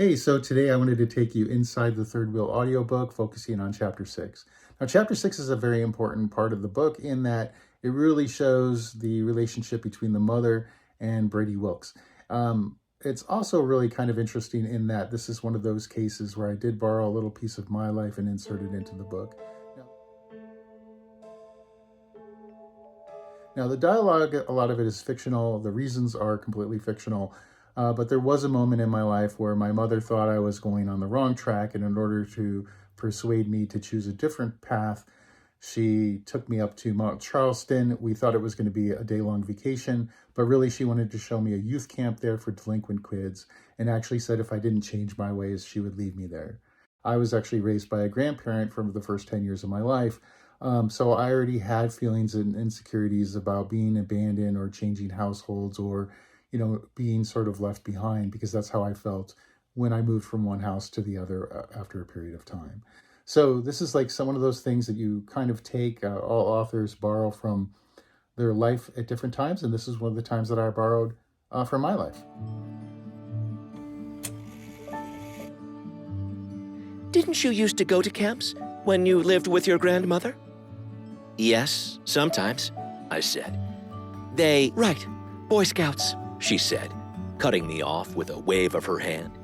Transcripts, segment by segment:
Hey, so today I wanted to take you inside the Third Wheel audiobook, focusing on chapter 6. Now, chapter 6 is a very important part of the book in that it really shows the relationship between the mother and Brady Wilkes. It's also really kind of interesting in that this is one of those cases where I did borrow a little piece of my life and insert it into the book. Now, the dialogue, a lot of it is fictional. The reasons are completely fictional. But there was a moment in my life where my mother thought I was going on the wrong track. And in order to persuade me to choose a different path, she took me up to Mount Charleston. We thought it was going to be a day-long vacation, but really she wanted to show me a youth camp there for delinquent kids and actually said if I didn't change my ways, she would leave me there. I was actually raised by a grandparent for the first 10 years of my life. So I already had feelings and insecurities about being abandoned or changing households or, being sort of left behind because that's how I felt when I moved from one house to the other after a period of time. So this is like some one of those things that you kind of take, all authors borrow from their life at different times. And this is one of the times that I borrowed from my life. Didn't you used to go to camps when you lived with your grandmother? Yes, sometimes, I said. Right, Boy Scouts, she said, cutting me off with a wave of her hand.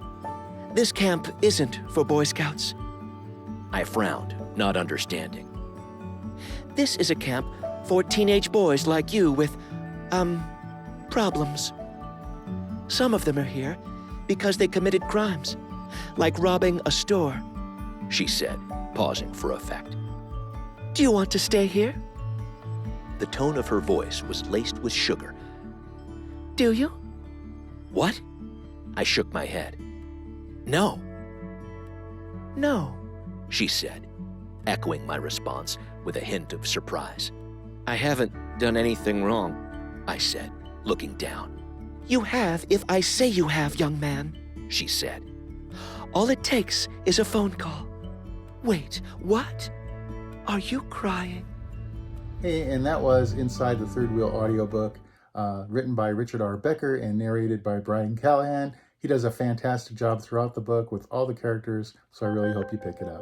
This camp isn't for Boy Scouts. I frowned, not understanding. This is a camp for teenage boys like you with, problems. Some of them are here because they committed crimes, like robbing a store, she said, pausing for effect. Do you want to stay here? The tone of her voice was laced with sugar. Do you? What? I shook my head. No. No, she said, echoing my response with a hint of surprise. I haven't done anything wrong, I said, looking down. You have if I say you have, young man, she said. All it takes is a phone call. Wait, what? Are you crying? Hey, and that was Inside the Third Wheel audiobook, written by Richard R. Becker and narrated by Brian Callahan. He does a fantastic job throughout the book with all the characters, so I really hope you pick it up.